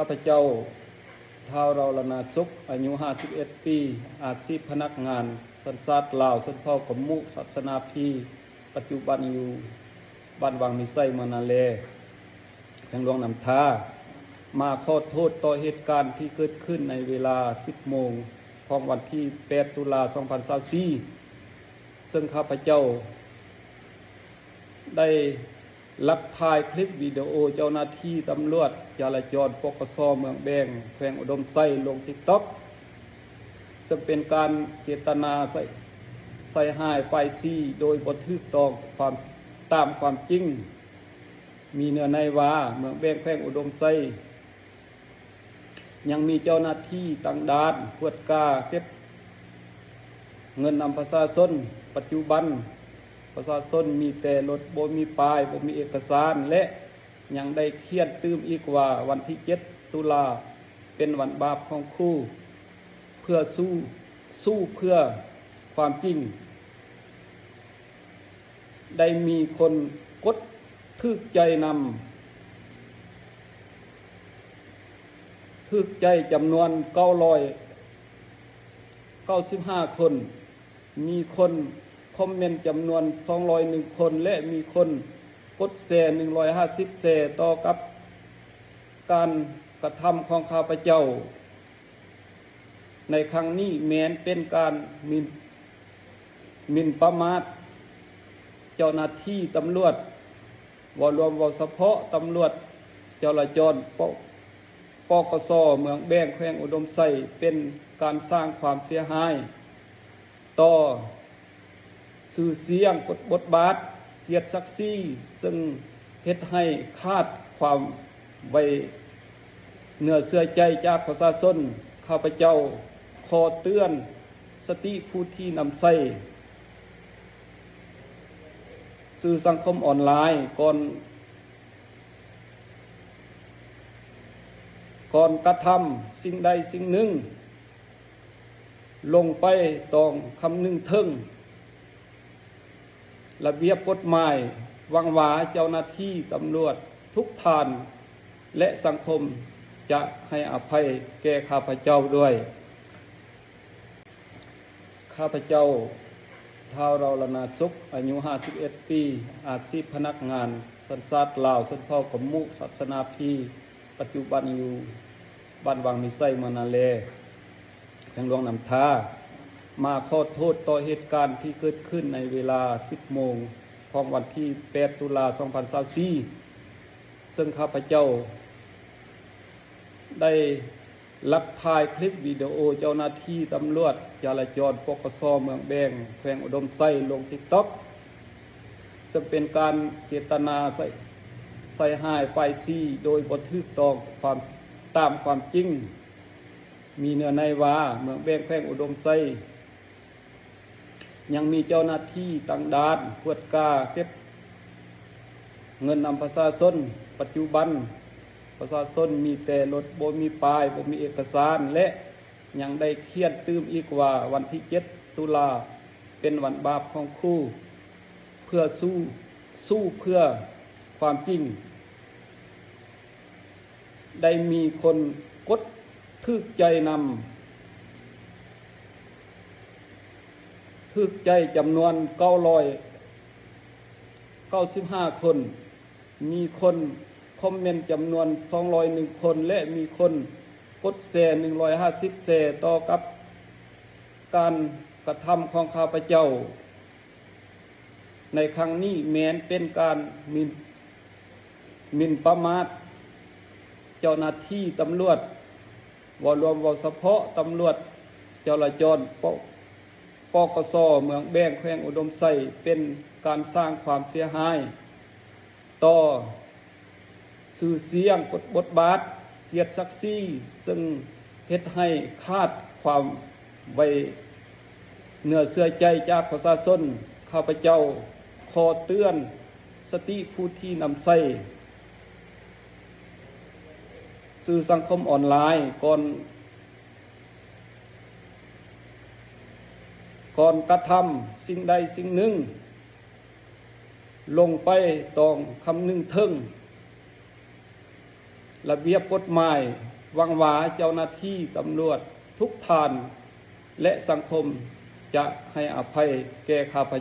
ข้าพเจ้าท้าวเราละนาสุขอายุ51 ปีอาชีพพนักงานสัญชาติลาวสัญชาติขมุศาสนาพีปัจจุบันอยู่บ้านวังมิไซเมืองนาเลแขวงหลวงน้ำท่ามาขอโทษต่อเหตุการณ์ที่เกิดขึ้นในเวลา 10 โมงของวันที่ 8 ตุลา 2024 ซึ่งข้าพเจ้าได้ลักถ่ายคลิปวิดีโอเจ้าหน้าที่ตำรวจจราจรปกส.เมืองแบงแขวงอุดมไซลง TikTok ซึ่งเป็นการเจตนาใส่หายไปซี่โดยบ่ถูกต้องตามความจริงมีเนื้อในว่าเมืองแบงแขวงอุดมไซยังมีเจ้าหน้าที่ต่างด้านตรวจกาเก็บเงินนำประชาชนปัจจุบันประชาชนมีแต่รถบ่มีป้ายบ่มีเอกสารและยังได้เขียนตื้มอีกว่าวันที่ 7 ตุลาเป็นวันบาปของครูเพื่อสู้เพื่อความจริงได้มีคนกดทึกใจจำนวน995 คนมีคนคอมเมนต์จำนวน201 คนและมีคนกดแชร์150แชร์ต่อกับการกระทำของข้าพเจ้าในครั้งนี้แม้นเป็นการหมิ่นประมาทเจ้าหน้าที่ตำรวจวรวมวเฉพาะตำรวจจราจรปกส.เมืองแบงแขวงอุดมไซเป็นการสร้างความเสียหายต่อสื่อเสียงบทบาทเกียรติศักดิ์ศรีซึ่งเฮ็ดให้ขาดความไว้เนื้อเชื่อใจจากประชาชนข้าพเจ้าขอเตือนสติผู้ที่นำใช้สื่อสังคมออนไลน์ก่อนกระทำสิ่งใดสิ่งหนึ่งลงไปต้องคำนึงถึงระเบียบกฎหมายวังหวาเจ้าหน้าที่ตำรวจทุกท่านและสังคมจะให้อภัยแก่ข้าพเจ้าด้วยข้าพเจ้าท้าวเราละนาสุขอายุ51 ปีอาชีพพนักงานสัญชาติลาวสัญชาติขมุศาสนาพีปัจจุบันอยู่บ้านวังมิไซเมืองนาเลแขวงหลวงน้ำท่ามาขอโทษต่อเหตุการณ์ที่เกิดขึ้นในเวลา 10 โมงของวันที่ 8 ตุลา 2024 ซึ่งข้าพเจ้าได้ลักถ่ายคลิปวิดีโอเจ้าหน้าที่ตำรวจจราจรปกส.เมืองแบงแขวงอุดมไซลง TikTok ซึ่งเป็นการเจตนาใส่หายไปซี่โดยบ่ถูกต้องตามความจริงมีเนื้อในว่าเมืองแบงแขวงอุดมไซยังมีเจ้าหน้าที่ต่างด้านตรวจกาเก็บเงินนำประชาชนปัจจุบันประชาชนมีแต่รถบ่มีป้ายบ่มีเอกสารและยังได้เขียนตื้มอีกว่าวันที่ 7 ตุลาเป็นวันบาปของครูเพื่อสู้เพื่อความจริงได้มีคนกดทึกใจจำนวน995 คนมีคนคอมเมนต์จำนวน201 คนและมีคนกดแชร์150แชร์ต่อกับการกระทำของข้าพเจ้าในครั้งนี้แม้นเป็นการหมิ่นประมาทเจ้าหน้าที่ตำรวจวรวมวเฉพาะตำรวจจราจรปกส.เมืองแบงแขวงอุดมไซเป็นการสร้างความเสียหายต่อสื่อเสียงบทบาทเกียรติศักดิ์ศรีซึ่งเฮ็ดให้ขาดความไว้เนื้อเชื่อใจจากประชาชนข้าพเจ้าขอเตือนสติผู้ที่นำใช้สื่อสังคมออนไลน์ก่อนกระทำสิ่งใดสิ่งหนึ่งลงไปต้องคำนึงถึง ระเบียบกฎหมายหวังว่าเจ้าหน้าที่ตำรวจทุกท่านและสังคมจะให้อภัยแก่ข้าพเจ้า